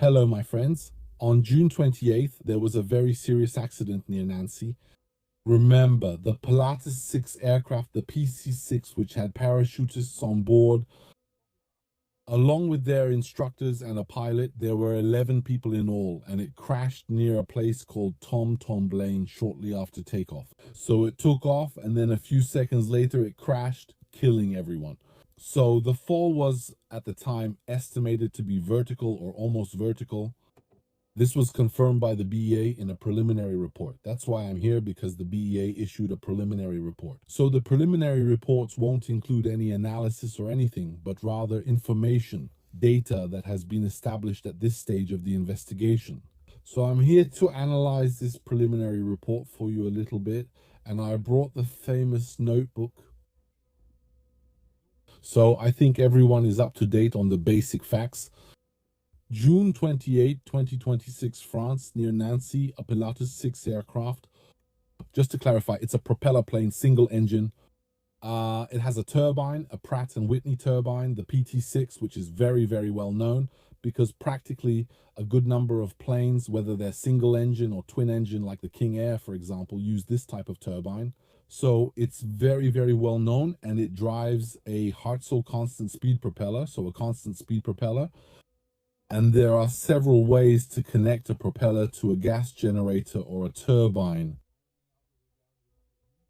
Hello, my friends. On June 28th, there was a very serious accident near Nancy. Remember, the Pilatus 6 aircraft, the PC-6, which had parachutists on board, along with their instructors and a pilot, there were 11 people in all, and it crashed near a place called Tomblaine shortly after takeoff. So it took off, and then a few seconds later, it crashed, killing everyone. So the fall was, at the time, estimated to be vertical or almost vertical. This was confirmed by the BEA in a preliminary report. That's why I'm here, because the BEA issued a preliminary report. So the preliminary reports won't include any analysis or anything, but rather information, data that has been established at this stage of the investigation. So I'm here to analyze this preliminary report for you a little bit, and I brought the famous notebook. So I think everyone is up to date on the basic facts. June 28, 2026, France, near Nancy, a Pilatus 6 aircraft. Just to clarify, it's a propeller plane, single engine. It has a turbine, a Pratt & Whitney turbine, the PT6, which is very, very well known because practically a good number of planes, whether they're single engine or twin engine, like the King Air, for example, use this type of turbine. So it's very, very well known, and it drives a Hartzell constant speed propeller, so a constant speed propeller. And there are several ways to connect a propeller to a gas generator or a turbine.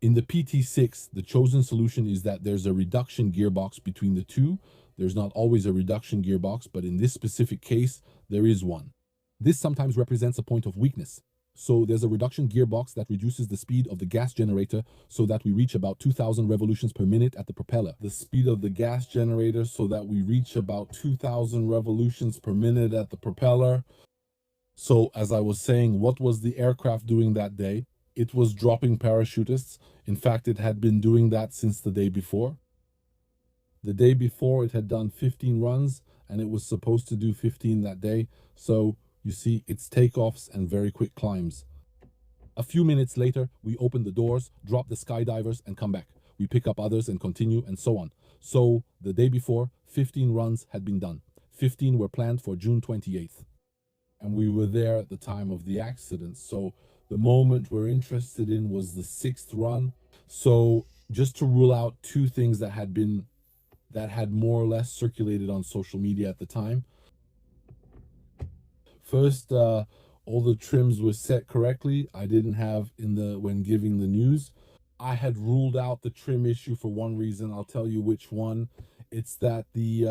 In the PT6, the chosen solution is that there's a reduction gearbox between the two. There's not always a reduction gearbox, but in this specific case, there is one. This sometimes represents a point of weakness. So there's a reduction gearbox that reduces the speed of the gas generator so that we reach about 2,000 revolutions per minute at the propeller. The speed of the gas generator so that we reach about 2,000 revolutions per minute at the propeller. So as I was saying, what was the aircraft doing that day? It was dropping parachutists. In fact, it had been doing that since the day before. The day before, it had done 15 runs, and it was supposed to do 15 that day. So you see, it's takeoffs and very quick climbs. A few minutes later, we open the doors, drop the skydivers, and come back. We pick up others and continue, and so on. So the day before, 15 runs had been done. 15 were planned for June 28th. And we were there at the time of the accident. So the moment we're interested in was the 6th run. So just to rule out two things that had more or less circulated on social media at the time. First, all the trims were set correctly. I didn't have when giving the news. I had ruled out the trim issue for one reason. I'll tell you which one. It's that the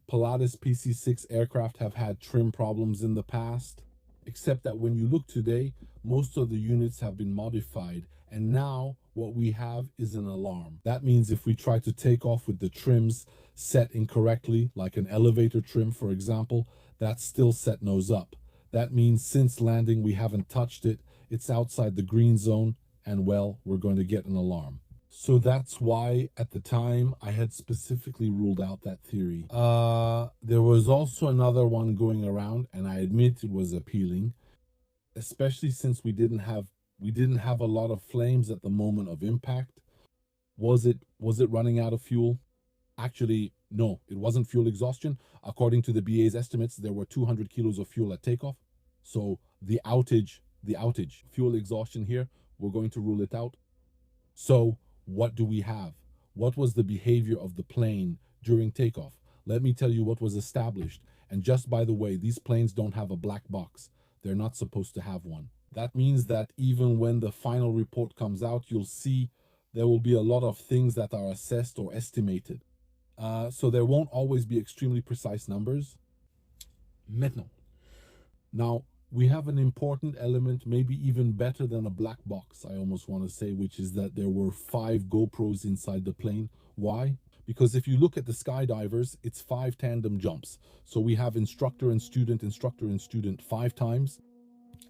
Pilatus PC-6 aircraft have had trim problems in the past, except that when you look today, most of the units have been modified, and now what we have is an alarm. That means if we try to take off with the trims set incorrectly, like an elevator trim, for example, that's still set nose up. That means since landing, we haven't touched it. It's outside the green zone, and well, we're going to get an alarm. So that's why at the time I had specifically ruled out that theory. There was also another one going around, and I admit it was appealing, especially since we didn't have a lot of flames at the moment of impact. Was it running out of fuel? Actually, no, it wasn't fuel exhaustion. According to the BA's estimates, there were 200 kilos of fuel at takeoff. So the outage, fuel exhaustion here, we're going to rule it out. So what do we have? What was the behavior of the plane during takeoff? Let me tell you what was established. And just by the way, these planes don't have a black box. They're not supposed to have one. That means that even when the final report comes out, you'll see there will be a lot of things that are assessed or estimated. So there won't always be extremely precise numbers. Maintenant. Now, we have an important element, maybe even better than a black box, I almost want to say, which is that there were 5 GoPros inside the plane. Why? Because if you look at the skydivers, it's 5 tandem jumps. So we have instructor and student 5 times.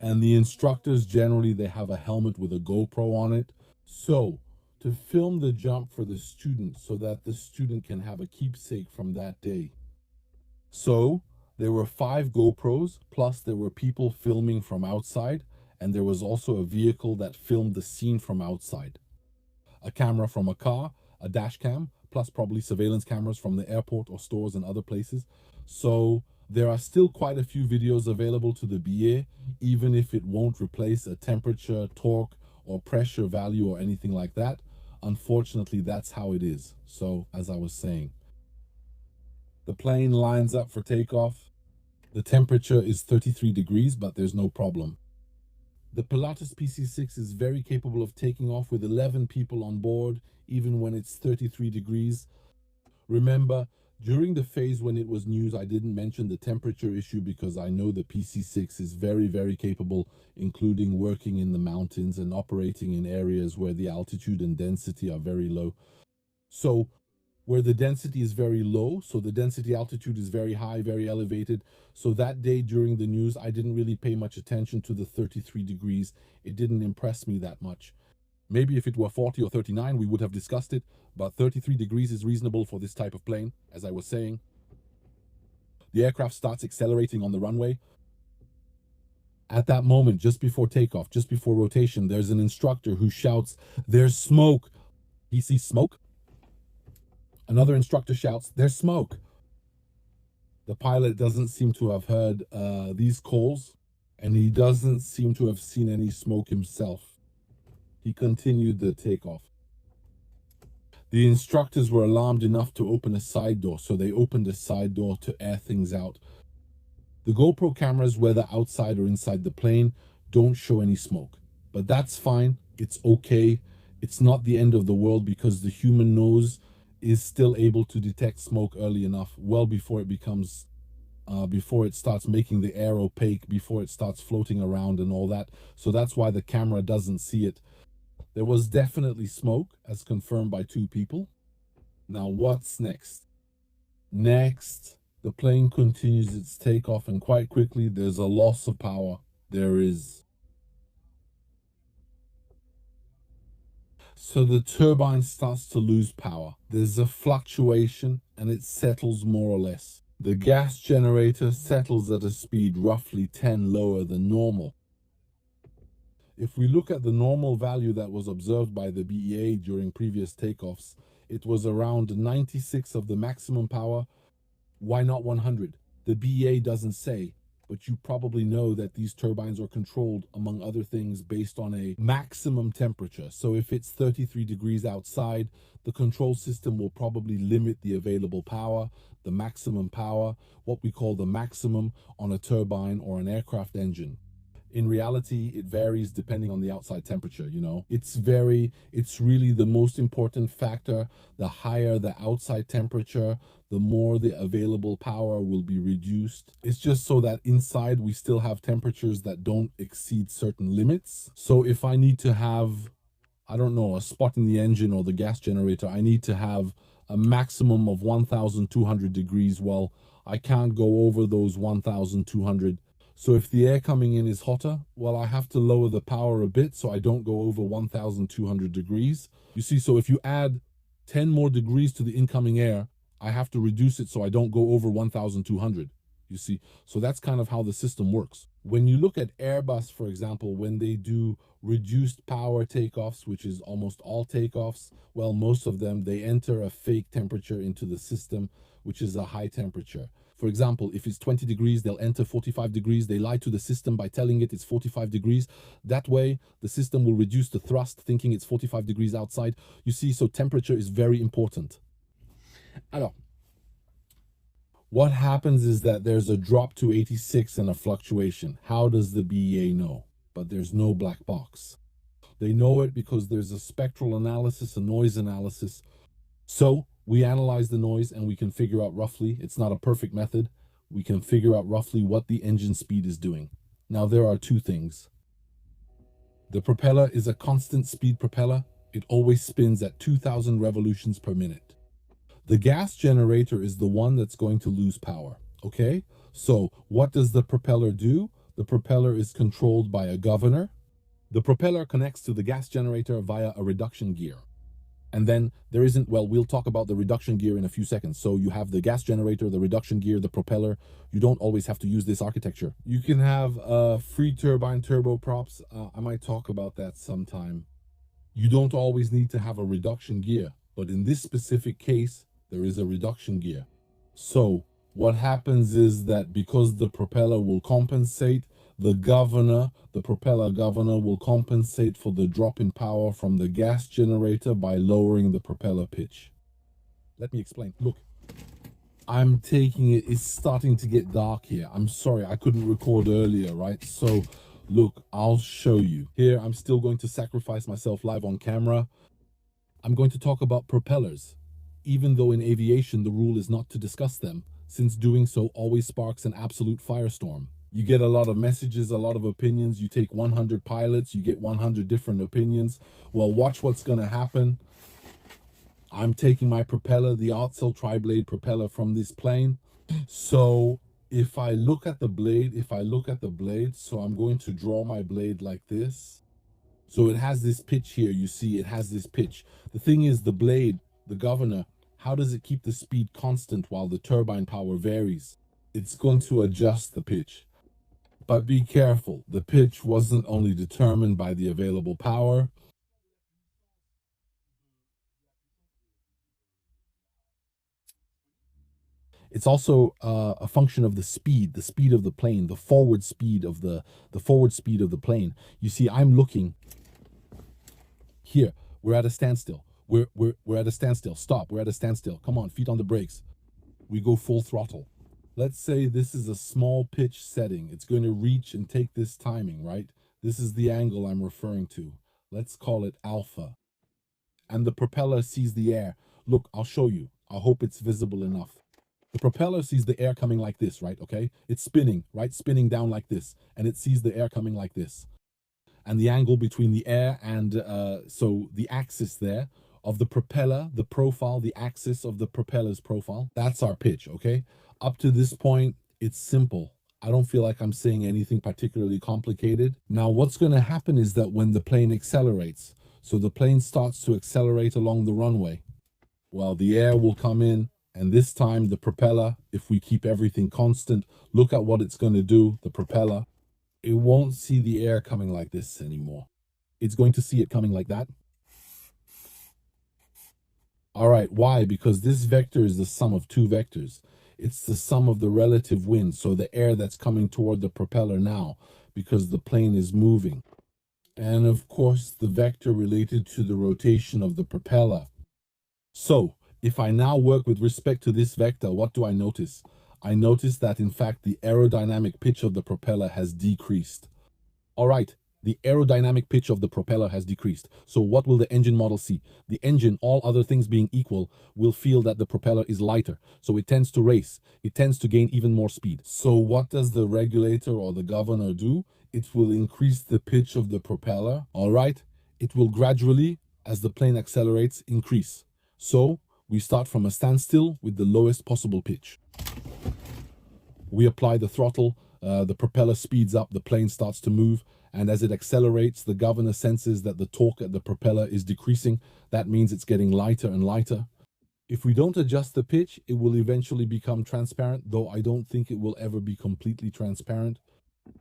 And the instructors, generally, they have a helmet with a GoPro on it. So to film the jump for the student so that the student can have a keepsake from that day. So there were 5 GoPros, plus there were people filming from outside, and there was also a vehicle that filmed the scene from outside. A camera from a car, a dash cam, plus probably surveillance cameras from the airport or stores and other places. So There are still quite a few videos available to the BA, even if it won't replace a temperature, torque, or pressure value or anything like that. Unfortunately, that's how it is. So, as I was saying, the plane lines up for takeoff. The temperature is 33 degrees, but there's no problem. The Pilatus PC-6 is very capable of taking off with 11 people on board, even when it's 33 degrees. Remember, during the phase when it was news, I didn't mention the temperature issue because I know the PC-6 is very, very capable, including working in the mountains and operating in areas where the altitude and density are very low. So where the density is very low, so the density altitude is very high, very elevated. So that day during the news, I didn't really pay much attention to the 33 degrees. It didn't impress me that much. Maybe if it were 40 or 39, we would have discussed it, but 33 degrees is reasonable for this type of plane, as I was saying. The aircraft starts accelerating on the runway. At that moment, just before takeoff, just before rotation, there's an instructor who shouts, "There's smoke." He sees smoke. Another instructor shouts, "There's smoke." The pilot doesn't seem to have heard these calls, and he doesn't seem to have seen any smoke himself. He continued the takeoff. The instructors were alarmed enough to open a side door, so they opened a side door to air things out. The GoPro cameras, whether outside or inside the plane, don't show any smoke. But that's fine. It's okay. It's not the end of the world because the human nose is still able to detect smoke early enough, well before it becomes before it starts making the air opaque, before it starts floating around and all that. So that's why the camera doesn't see it. There was definitely smoke, as confirmed by 2 people. Now, what's next? Next, the plane continues its takeoff, and quite quickly, there's a loss of power. There is. So the turbine starts to lose power. There's a fluctuation, and it settles more or less. The gas generator settles at a speed roughly 10 lower than normal. If we look at the normal value that was observed by the BEA during previous takeoffs, it was around 96 of the maximum power. Why not 100? The BEA doesn't say, but you probably know that these turbines are controlled, among other things, based on a maximum temperature. So if it's 33 degrees outside, the control system will probably limit the available power, the maximum power, what we call the maximum on a turbine or an aircraft engine. In reality, it varies depending on the outside temperature, you know. It's really the most important factor. The higher the outside temperature, the more the available power will be reduced. It's just so that inside we still have temperatures that don't exceed certain limits. So if I need to have, I don't know, a spot in the engine or the gas generator, I need to have a maximum of 1,200 degrees. Well, I can't go over those 1,200. So if the air coming in is hotter, well, I have to lower the power a bit so I don't go over 1,200 degrees. You see, so if you add 10 more degrees to the incoming air, I have to reduce it so I don't go over 1,200. You see, so that's kind of how the system works. When you look at Airbus, for example, when they do reduced power takeoffs, which is almost all takeoffs, well, most of them, they enter a fake temperature into the system, which is a high temperature. For example, if it's 20 degrees, they'll enter 45 degrees. They lie to the system by telling it it's 45 degrees. That way, the system will reduce the thrust, thinking it's 45 degrees outside. You see, so temperature is very important. Alors, what happens is that there's a drop to 86 and a fluctuation. How does the BEA know? But there's no black box. They know it because there's a spectral analysis, a noise analysis. So we analyze the noise and we can figure out roughly, it's not a perfect method, we can figure out roughly what the engine speed is doing. Now there are 2 things. The propeller is a constant speed propeller. It always spins at 2,000 revolutions per minute. The gas generator is the one that's going to lose power, okay? So what does the propeller do? The propeller is controlled by a governor. The propeller connects to the gas generator via a reduction gear. And then there isn't, well, we'll talk about the reduction gear in a few seconds. So you have the gas generator, the reduction gear, the propeller. You don't always have to use this architecture. You can have free turbine turboprops. I might talk about that sometime. You don't always need to have a reduction gear, but in this specific case, there is a reduction gear. So What happens is that because the propeller will compensate, the propeller governor will compensate for the drop in power from the gas generator by lowering the propeller pitch. Let me explain. Look, I'm taking it, it's starting to get dark here. I'm sorry, I couldn't record earlier, right? So, look, I'll show you. Here, I'm still going to sacrifice myself live on camera. I'm going to talk about propellers, even though in aviation the rule is not to discuss them, since doing so always sparks an absolute firestorm. You get a lot of messages, a lot of opinions. You take 100 pilots, you get 100 different opinions. Well, watch what's going to happen. I'm taking my propeller, the Artsel tri-blade propeller from this plane. So if I look at the blade, so I'm going to draw my blade like this. So it has this pitch here, you see, it has this pitch. The thing is, the blade, the governor, how does it keep the speed constant while the turbine power varies? It's going to adjust the pitch. But be careful, the pitch wasn't only determined by the available power. It's also a function of the speed of the plane, the forward speed of the plane. You see, I'm looking here. We're at a standstill. We're at a standstill. Stop. We're at a standstill. Come on, feet on the brakes. We go full throttle. Let's say this is a small pitch setting. It's going to reach and take this timing, right? This is the angle I'm referring to. Let's call it alpha. And the propeller sees the air. Look, I'll show you. I hope it's visible enough. The propeller sees the air coming like this, right? Okay, it's spinning, right? Spinning down like this, and it sees the air coming like this. And the angle between the air and so the axis there of the propeller, the profile, the axis of the propeller's profile, that's our pitch, okay? Up to this point, it's simple. I don't feel like I'm saying anything particularly complicated. Now, what's going to happen is that when the plane accelerates, so the plane starts to accelerate along the runway, well, the air will come in, and this time the propeller, if we keep everything constant, look at what it's going to do, the propeller, it won't see the air coming like this anymore. It's going to see it coming like that. All right, why? Because this vector is the sum of two vectors. It's the sum of the relative wind, so the air that's coming toward the propeller now, because the plane is moving. And of course, the vector related to the rotation of the propeller. So, if I now work with respect to this vector, what do I notice? I notice that in fact the aerodynamic pitch of the propeller has decreased. All right, the aerodynamic pitch of the propeller has decreased. So what will the engine model see? The engine, all other things being equal, will feel that the propeller is lighter. So it tends to race. It tends to gain even more speed. So what does the regulator or the governor do? It will increase the pitch of the propeller. All right, it will gradually, as the plane accelerates, increase. So we start from a standstill with the lowest possible pitch. We apply the throttle, the propeller speeds up, the plane starts to move, and as it accelerates, the governor senses that the torque at the propeller is decreasing. That means it's getting lighter and lighter. If we don't adjust the pitch, it will eventually become transparent, though I don't think it will ever be completely transparent.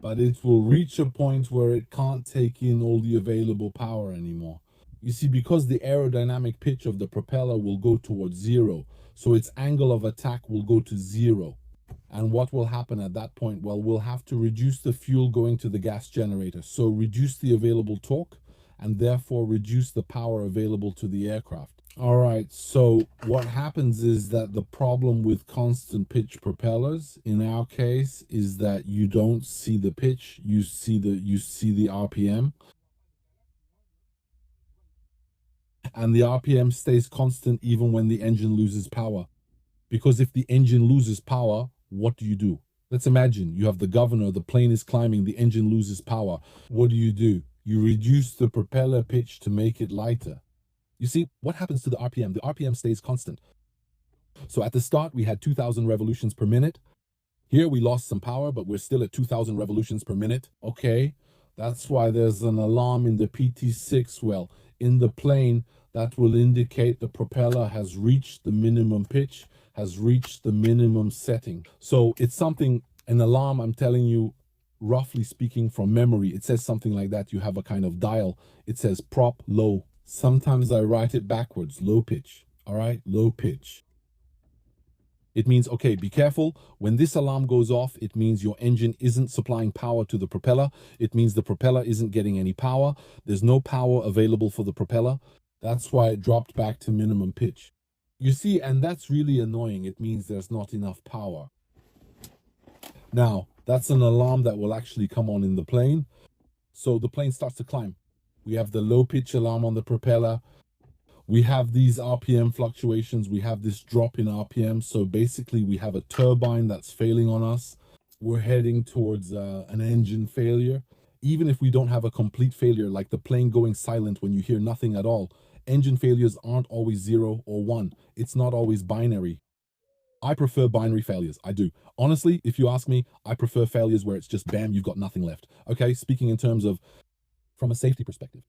But it will reach a point where it can't take in all the available power anymore. You see, because the aerodynamic pitch of the propeller will go towards zero, so its angle of attack will go to zero. And what will happen at that point? Well, we'll have to reduce the fuel going to the gas generator. So reduce the available torque and therefore reduce the power available to the aircraft. All right, so what happens is that the problem with constant pitch propellers in our case is that you don't see the pitch, you see the RPM. And the RPM stays constant even when the engine loses power. Because if the engine loses power, what do? Let's imagine you have the governor, the plane is climbing, the engine loses power. What do? You reduce the propeller pitch to make it lighter. You see, what happens to the RPM? The RPM stays constant. So at the start, we had 2,000 revolutions per minute. Here we lost some power, but we're still at 2,000 revolutions per minute. Okay, that's why there's an alarm in the PT6. Well, in the plane, that will indicate the propeller has reached the minimum pitch, has reached the minimum setting. So it's something, an alarm, I'm telling you, roughly speaking from memory, it says something like that. You have a kind of dial. It says prop low. Sometimes I write it backwards, low pitch. All right, low pitch. It means, okay, be careful. When this alarm goes off, it means your engine isn't supplying power to the propeller. It means the propeller isn't getting any power. There's no power available for the propeller. That's why it dropped back to minimum pitch. You see, and that's really annoying. It means there's not enough power. Now, that's an alarm that will actually come on in the plane. So the plane starts to climb. We have the low pitch alarm on the propeller. We have these RPM fluctuations. We have this drop in RPM. So basically we have a turbine that's failing on us. We're heading towards an engine failure. Even if we don't have a complete failure, like the plane going silent when you hear nothing at all, engine failures aren't always 0 or 1. It's not always binary. I prefer binary failures. I do. Honestly, if you ask me, I prefer failures where it's just bam, you've got nothing left. Okay, speaking in terms of from a safety perspective.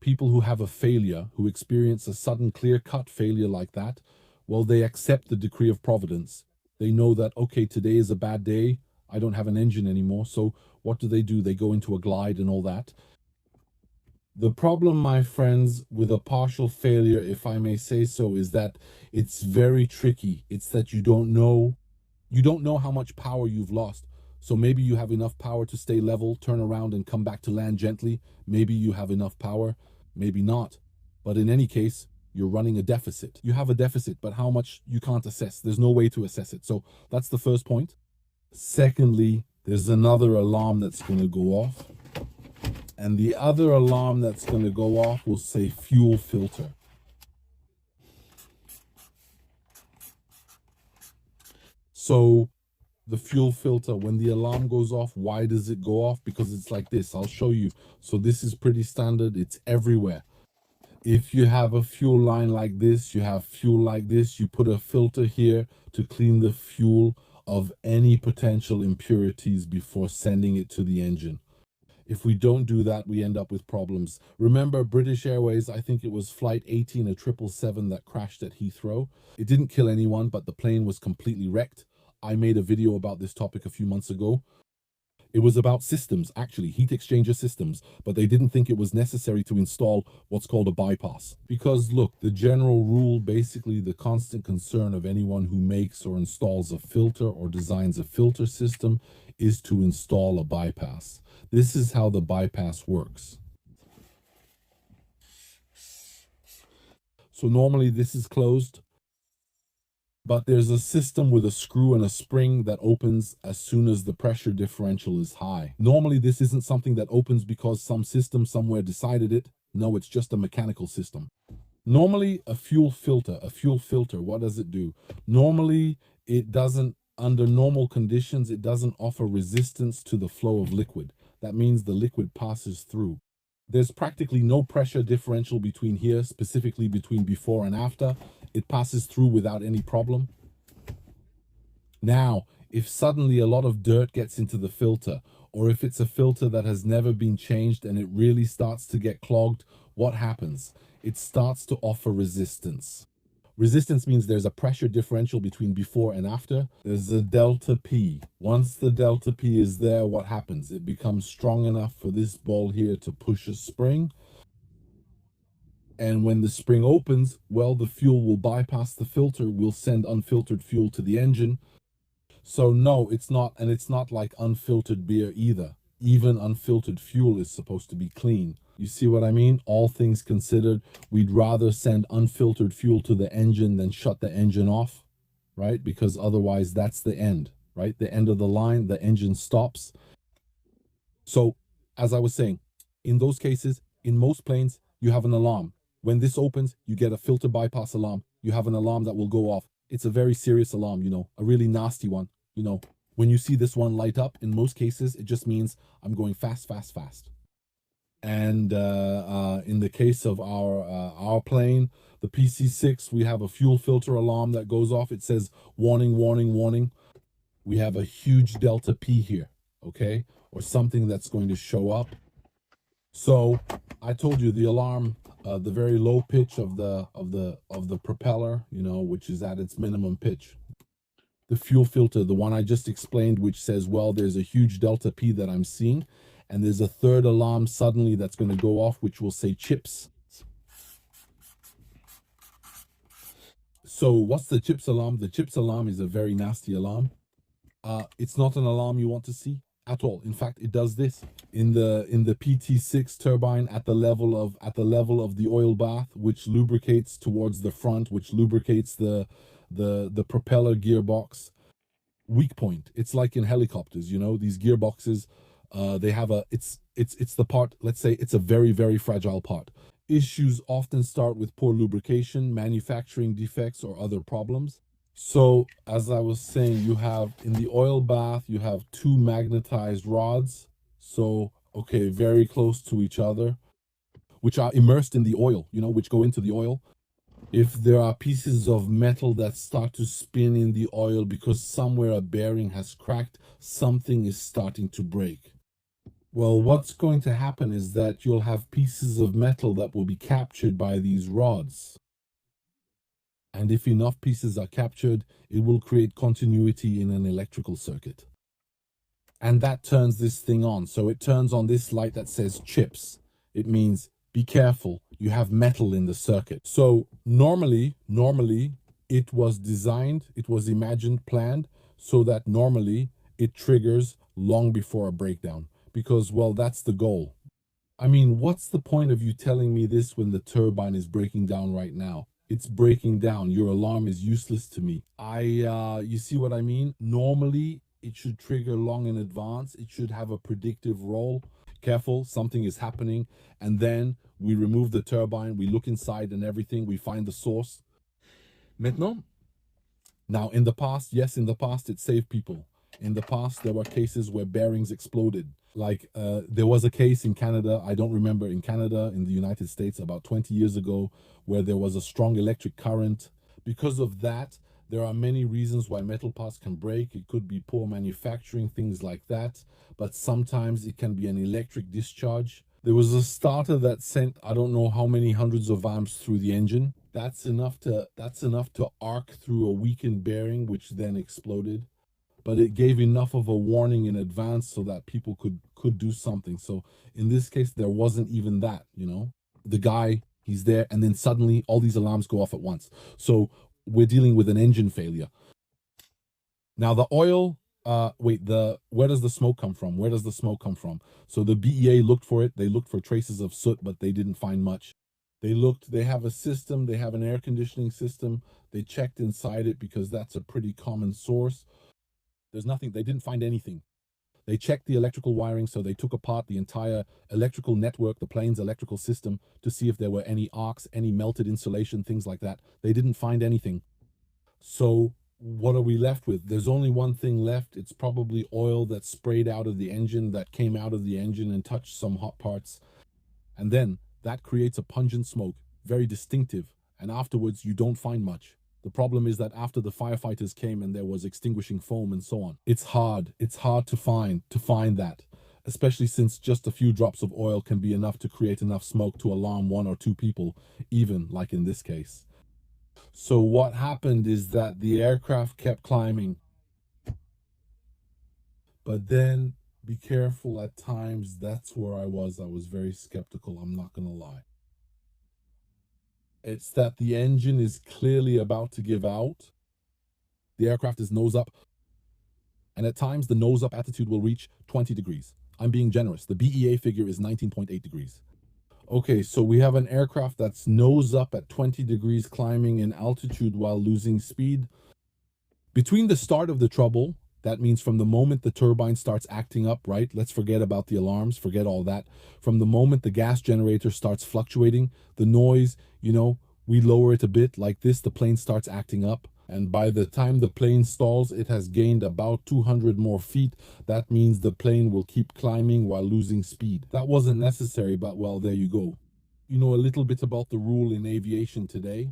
People who have a failure, who experience a sudden clear-cut failure like that, well, they accept the decree of providence. They know that, okay, today is a bad day. I don't have an engine anymore. So what do? They go into a glide and all that. The problem, my friends, with a partial failure, if I may say so, is that it's very tricky. It's that you don't know how much power you've lost. So maybe you have enough power to stay level, turn around and come back to land gently. Maybe you have enough power, maybe not. But in any case, you're running a deficit. You have a deficit, but how much you can't assess. There's no way to assess it. So that's the first point. Secondly, there's another alarm that's going to go off. And the other alarm that's going to go off will say fuel filter. So the fuel filter, when the alarm goes off, why does it go off? Because it's like this. I'll show you. So this is pretty standard. It's everywhere. If you have a fuel line like this, you have fuel like this, you put a filter here to clean the fuel of any potential impurities before sending it to the engine. If we don't do that, we end up with problems. Remember British Airways, I think it was flight 18, a 777 that crashed at Heathrow. It didn't kill anyone, but the plane was completely wrecked. I made a video about this topic a few months ago. It was about systems, actually, heat exchanger systems, but they didn't think it was necessary to install what's called a bypass. Because look, the general rule, basically the constant concern of anyone who makes or installs a filter or designs a filter system is to install a bypass. This is how the bypass works. So normally this is closed, but there's a system with a screw and a spring that opens as soon as the pressure differential is high. Normally this isn't something that opens because some system somewhere decided it. No, it's just a mechanical system. Normally a fuel filter, what does it do? Normally it doesn't, under normal conditions, it doesn't offer resistance to the flow of liquid. That means the liquid passes through. There's practically no pressure differential between here, specifically between before and after. It passes through without any problem. Now, if suddenly a lot of dirt gets into the filter, or if it's a filter that has never been changed and it really starts to get clogged, what happens? It starts to offer resistance. Resistance means there's a pressure differential between before and after. There's a delta P. Once the delta P is there, what happens? It becomes strong enough for this ball here to push a spring. And when the spring opens, well, the fuel will bypass the filter, will send unfiltered fuel to the engine. So no, it's not, and it's not like unfiltered beer either. Even unfiltered fuel is supposed to be clean. You see what I mean? All things considered, we'd rather send unfiltered fuel to the engine than shut the engine off, right? Because otherwise that's the end, right? The end of the line, the engine stops. So as I was saying, in those cases, in most planes, you have an alarm. When this opens, you get a filter bypass alarm. You have an alarm that will go off. It's a very serious alarm, you know, a really nasty one. You know, when you see this one light up, in most cases, it just means I'm going fast, fast, fast. And in the case of our plane, the PC-6, we have a fuel filter alarm that goes off. It says warning, warning, warning. We have a huge delta P here, okay, or something that's going to show up. So I told you the alarm, the very low pitch of the propeller, you know, which is at its minimum pitch. The fuel filter, the one I just explained, which says, well, there's a huge delta P that I'm seeing. And there's a third alarm suddenly that's going to go off, which will say chips. So what's the chips alarm? The chips alarm is a very nasty alarm. It's not an alarm you want to see at all. In fact, it does this in the PT6 turbine at the level of the oil bath, which lubricates towards the front, which lubricates the propeller gearbox. Weak point. It's like in helicopters, these gearboxes. They have it's the part. Let's say it's a very very fragile part. Issues often start with poor lubrication, manufacturing defects, or other problems. So, as I was saying, you have in the oil bath, you have two magnetized rods. So, okay, very close to each other, which are immersed in the oil, which go into the oil. If there are pieces of metal that start to spin in the oil because somewhere a bearing has cracked, something is starting to break. Well, what's going to happen is that you'll have pieces of metal that will be captured by these rods. And if enough pieces are captured, it will create continuity in an electrical circuit. And that turns this thing on. So it turns on this light that says chips. It means be careful, you have metal in the circuit. So normally, it was designed, it was imagined, planned so that normally it triggers long before a breakdown because, well, that's the goal. I mean, what's the point of you telling me this when the turbine is breaking down right now? It's breaking down. Your alarm is useless to me. You see what I mean? Normally, it should trigger long in advance. It should have a predictive role. Careful, something is happening. And then we remove the turbine, we look inside and everything, we find the source. Maintenant, now in the past, yes, in the past, it saved people. In the past, there were cases where bearings exploded. Like there was a case in Canada, I don't remember, in Canada, in the United States, about 20 years ago, where there was a strong electric current. Because of that, there are many reasons why metal parts can break. It could be poor manufacturing, things like that. But sometimes it can be an electric discharge. There was a starter that sent I don't know how many hundreds of amps through the engine. That's enough to arc through a weakened bearing, which then exploded, but it gave enough of a warning in advance so that people could do something. So in this case, there wasn't even that. The guy, he's there, and then suddenly all these alarms go off at once. So we're dealing with an engine failure. Now the oil, where does the smoke come from? Where does the smoke come from? So the BEA looked for it. They looked for traces of soot, but they didn't find much. They have a system, they have an air conditioning system. They checked inside it because that's a pretty common source. There's nothing, they didn't find anything. They checked the electrical wiring, so they took apart the entire electrical network, the plane's electrical system, to see if there were any arcs, any melted insulation, things like that. They didn't find anything. So what are we left with? There's only one thing left. It's probably oil that sprayed out of the engine, that came out of the engine and touched some hot parts. And then that creates a pungent smoke, very distinctive. And afterwards, you don't find much. The problem is that after the firefighters came and there was extinguishing foam and so on, it's hard to find that, especially since just a few drops of oil can be enough to create enough smoke to alarm one or two people, even like in this case. So what happened is that the aircraft kept climbing, but then be careful at times. That's where I was. I was very skeptical. I'm not going to lie. It's that the engine is clearly about to give out. The aircraft is nose up, and at times the nose up attitude will reach 20 degrees. I'm being generous. The BEA figure is 19.8 degrees. Okay, so we have an aircraft that's nose up at 20 degrees climbing in altitude while losing speed. Between the start of the trouble, that means from the moment the turbine starts acting up, right? Let's forget about the alarms, forget all that. From the moment the gas generator starts fluctuating, the noise, we lower it a bit like this, the plane starts acting up. And by the time the plane stalls, it has gained about 200 more feet. That means the plane will keep climbing while losing speed. That wasn't necessary, but well, there you go. A little bit about the rule in aviation today.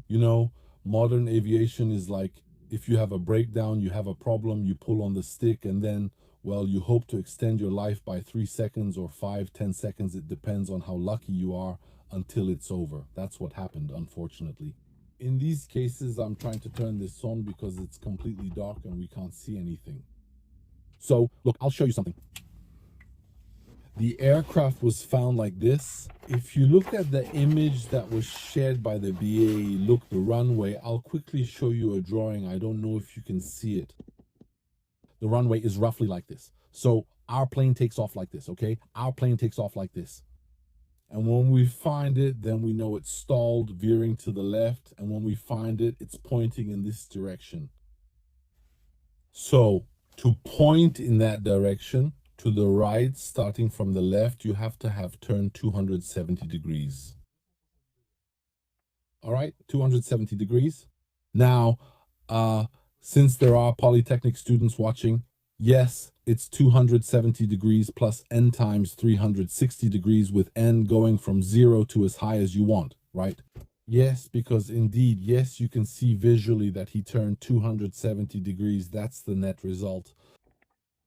Modern aviation is like, if you have a breakdown, you have a problem, you pull on the stick, and then, well, you hope to extend your life by 3 seconds or 5, 10 seconds. It depends on how lucky you are until it's over. That's what happened, unfortunately. In these cases, I'm trying to turn this on because it's completely dark and we can't see anything. So, look, I'll show you something. The aircraft was found like this. If you look at the image that was shared by the BEA, look the runway, I'll quickly show you a drawing. I don't know if you can see it. The runway is roughly like this. So our plane takes off like this, okay? Our plane takes off like this. And when we find it, then we know it's stalled, veering to the left. And when we find it, it's pointing in this direction. So to point in that direction, to the right, starting from the left, you have to have turned 270 degrees. All right, 270 degrees. Now, since there are Polytechnic students watching, yes, it's 270 degrees plus n times 360 degrees, with n going from 0 to as high as you want, right? Yes, because indeed, yes, you can see visually that he turned 270 degrees. That's the net result.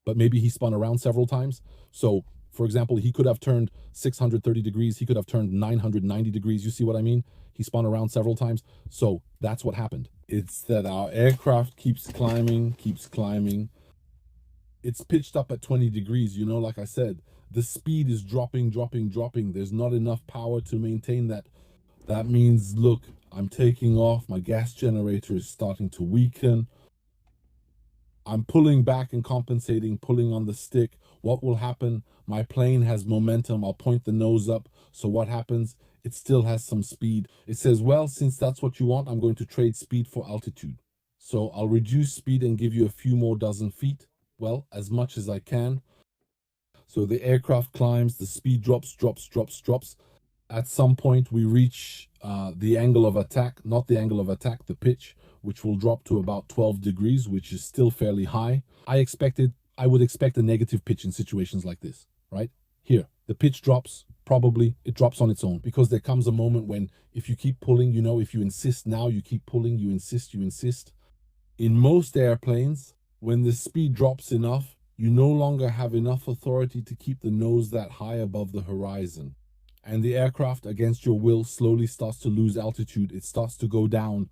But maybe he spun around several times. So, for example, he could have turned 630 degrees. He could have turned 990 degrees. You see what I mean? He spun around several times. So that's what happened. It's that our aircraft keeps climbing, keeps climbing. It's pitched up at 20 degrees, you know, like I said, the speed is dropping, dropping, dropping. There's not enough power to maintain that. That means, look, I'm taking off. My gas generator is starting to weaken. I'm pulling back and compensating, pulling on the stick. What will happen? My plane has momentum. I'll point the nose up. So what happens? It still has some speed. It says, well, since that's what you want, I'm going to trade speed for altitude. So I'll reduce speed and give you a few more dozen feet. Well, as much as I can. So the aircraft climbs, the speed drops, drops, drops, drops. At some point, we reach the angle of attack, not the angle of attack, the pitch, which will drop to about 12 degrees, which is still fairly high. I would expect a negative pitch in situations like this, right? Here, the pitch drops, probably it drops on its own, because there comes a moment when if you keep pulling, you know, if you insist now, you keep pulling, you insist, you insist. In most airplanes, when the speed drops enough, you no longer have enough authority to keep the nose that high above the horizon. And the aircraft, against your will, slowly starts to lose altitude. It starts to go down.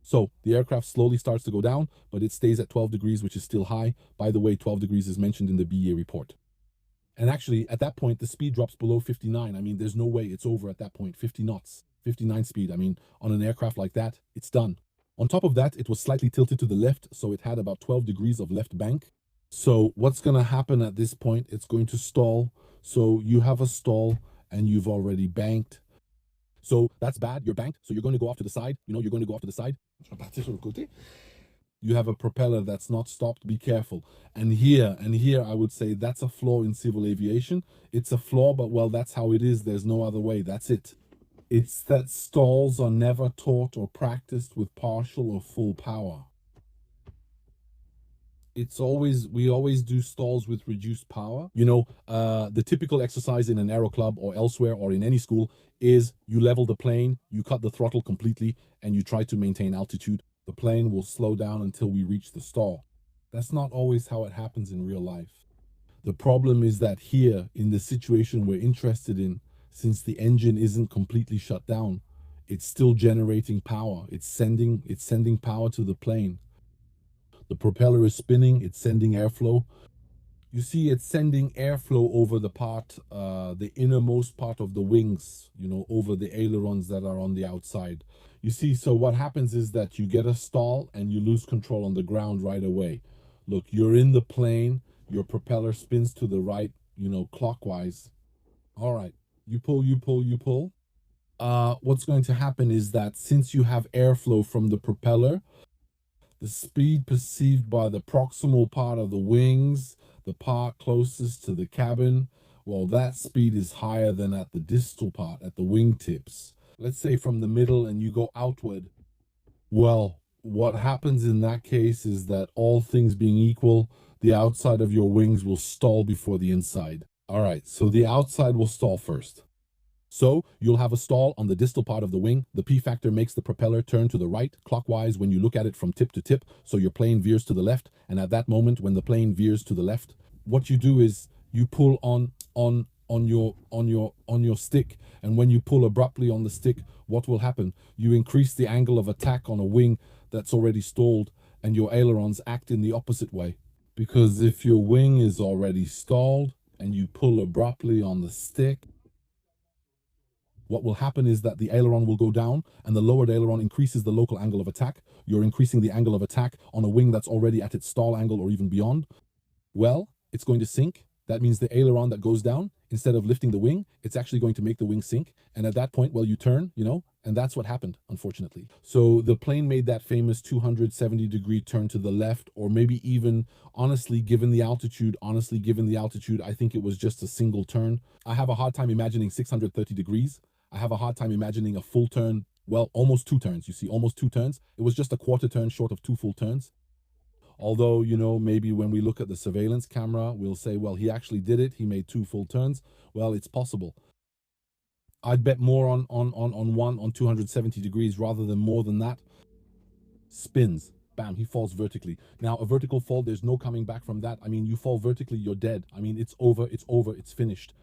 So the aircraft slowly starts to go down, but it stays at 12 degrees, which is still high. By the way, 12 degrees is mentioned in the BEA report. And actually, at that point, the speed drops below 59. I mean, there's no way it's over at that point. 50 knots, 59 speed. I mean, on an aircraft like that, it's done. On top of that, it was slightly tilted to the left, so it had about 12 degrees of left bank. So what's going to happen at this point? It's going to stall. So you have a stall and you've already banked. So that's bad. You're banked. So you're going to go off to the side. You know, you're going to go off to the side. You have a propeller that's not stopped. Be careful. And here, I would say that's a flaw in civil aviation. It's a flaw, but well, that's how it is. There's no other way. That's it. It's that stalls are never taught or practiced with partial or full power. We always do stalls with reduced power. You know, the typical exercise in an aero club or elsewhere or in any school is you level the plane, you cut the throttle completely, and you try to maintain altitude. The plane will slow down until we reach the stall. That's not always how it happens in real life. The problem is that here, in the situation we're interested in, since the engine isn't completely shut down, it's still generating power. It's sending power to the plane. The propeller is spinning, it's sending airflow. You see, it's sending airflow over the innermost part of the wings, you know, over the ailerons that are on the outside. You see, so what happens is that you get a stall and you lose control on the ground right away. Look, you're in the plane, your propeller spins to the right, you know, clockwise. All right, you pull, you pull, you pull. What's going to happen is that since you have airflow from the propeller, the speed perceived by the proximal part of the wings, the part closest to the cabin, well, that speed is higher than at the distal part, at the wingtips. Let's say from the middle and you go outward. Well, what happens in that case is that all things being equal, the outside of your wings will stall before the inside. All right, so the outside will stall first. So you'll have a stall on the distal part of the wing. The P factor makes the propeller turn to the right clockwise when you look at it from tip to tip, so your plane veers to the left. And at that moment, when the plane veers to the left, what you do is you pull on your stick, and when you pull abruptly on the stick, what will happen? You increase the angle of attack on a wing that's already stalled, and your ailerons act in the opposite way. Because if your wing is already stalled, and you pull abruptly on the stick, what will happen is that the aileron will go down and the lowered aileron increases the local angle of attack. You're increasing the angle of attack on a wing that's already at its stall angle or even beyond. Well, it's going to sink. That means the aileron that goes down, instead of lifting the wing, it's actually going to make the wing sink. And at that point, well, you turn, and that's what happened, unfortunately. So the plane made that famous 270-degree turn to the left, or maybe even, honestly, given the altitude, I think it was just a single turn. I have a hard time imagining 630 degrees. I have a hard time imagining a full turn. Well, almost two turns, you see, almost two turns. It was just a quarter turn short of two full turns. Although, maybe when we look at the surveillance camera, we'll say, well, he actually did it. He made two full turns. Well, it's possible. I'd bet more on 270 degrees rather than more than that. Spins. Bam, he falls vertically. Now, a vertical fall, there's no coming back from that. I mean, you fall vertically, you're dead. I mean, it's over, it's finished.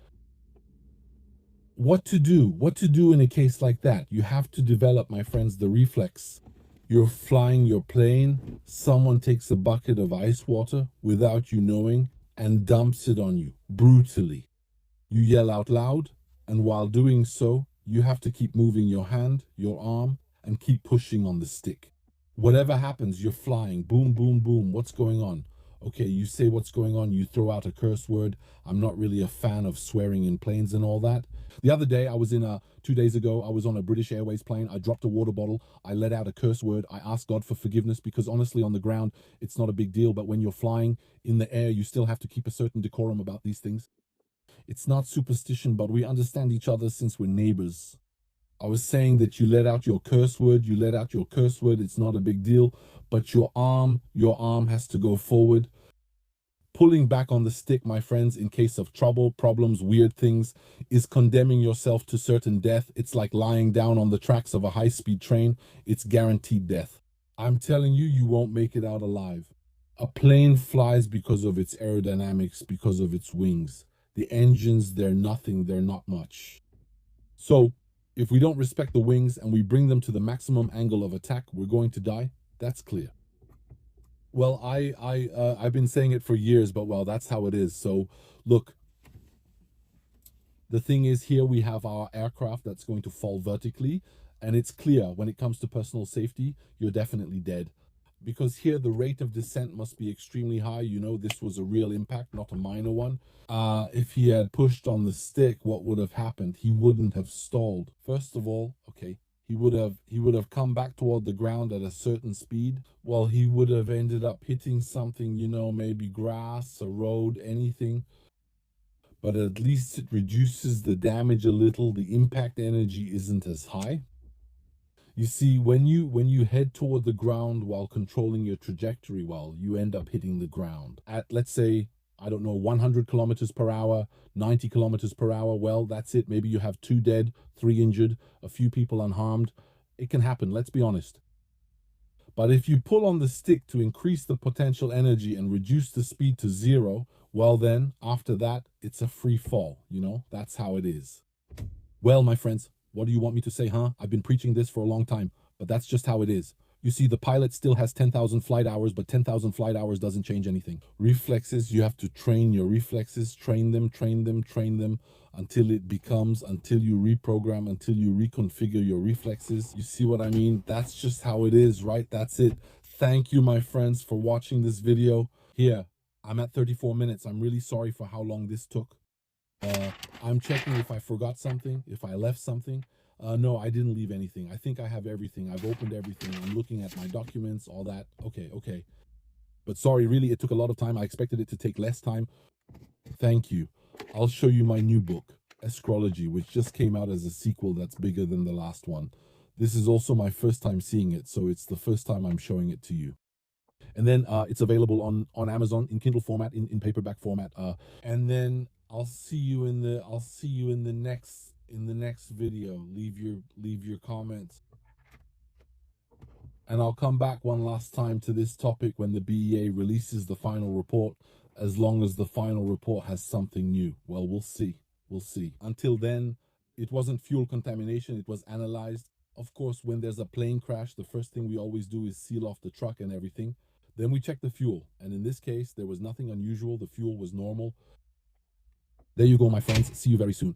What to do in a case like that? You have to develop, my friends, the reflex. You're flying your plane, someone takes a bucket of ice water without you knowing and dumps it on you brutally. You yell out loud, and while doing so, you have to keep moving your hand, your arm, and keep pushing on the stick. Whatever happens, you're flying. Boom, boom, boom. What's going on? Okay, you say what's going on, you throw out a curse word. I'm not really a fan of swearing in planes and all that. The other day, 2 days ago, I was on a British Airways plane. I dropped a water bottle. I let out a curse word. I asked God for forgiveness because honestly, on the ground, it's not a big deal. But when you're flying in the air, you still have to keep a certain decorum about these things. It's not superstition, but we understand each other since we're neighbors. I was saying that you let out your curse word, it's not a big deal, but your arm has to go forward. Pulling back on the stick, my friends, in case of trouble, problems, weird things, is condemning yourself to certain death. It's like lying down on the tracks of a high-speed train. It's guaranteed death. I'm telling you, you won't make it out alive. A plane flies because of its aerodynamics, because of its wings. The engines, they're nothing, they're not much. So, if we don't respect the wings and we bring them to the maximum angle of attack, we're going to die. That's clear. Well, I've been saying it for years, but well, that's how it is. So, look, the thing is, here we have our aircraft that's going to fall vertically, and it's clear when it comes to personal safety, you're definitely dead. Because here the rate of descent must be extremely high. This was a real impact, not a minor one. If he had pushed on the stick, what would have happened? He wouldn't have stalled. First of all, okay, he would have come back toward the ground at a certain speed. Well, he would have ended up hitting something, maybe grass, a road, anything. But at least it reduces the damage a little. The impact energy isn't as high. You see, when you head toward the ground while controlling your trajectory, well, you end up hitting the ground at, let's say, I don't know, 100 kilometers per hour, 90 kilometers per hour. Well, that's it. Maybe you have 2 dead, 3 injured, a few people unharmed. It can happen, let's be honest. But if you pull on the stick to increase the potential energy and reduce the speed to 0, well then, after that, it's a free fall. That's how it is. Well, my friends, what do you want me to say, huh? I've been preaching this for a long time, but that's just how it is. You see, the pilot still has 10,000 flight hours, but 10,000 flight hours doesn't change anything. Reflexes, you have to train your reflexes, train them until you reprogram, until you reconfigure your reflexes. You see what I mean? That's just how it is, right? That's it. Thank you, my friends, for watching this video. Here, I'm at 34 minutes. I'm really sorry for how long this took. I'm checking if I forgot something, if I left something. No, I didn't leave anything. I think I have everything. I've opened everything. I'm looking at my documents, all that. Okay. But sorry, really, it took a lot of time. I expected it to take less time. Thank you. I'll show you my new book, Astrology, which just came out as a sequel that's bigger than the last one. This is also my first time seeing it, so it's the first time I'm showing it to you. And then it's available on Amazon in Kindle format, in paperback format. And then I'll see you in the next video. Leave your comments. And I'll come back one last time to this topic when the BEA releases the final report, as long as the final report has something new. Well, we'll see. Until then, it wasn't fuel contamination, it was analyzed. Of course, when there's a plane crash, the first thing we always do is seal off the truck and everything. Then we check the fuel, and in this case, there was nothing unusual. The fuel was normal. There you go, my friends. See you very soon.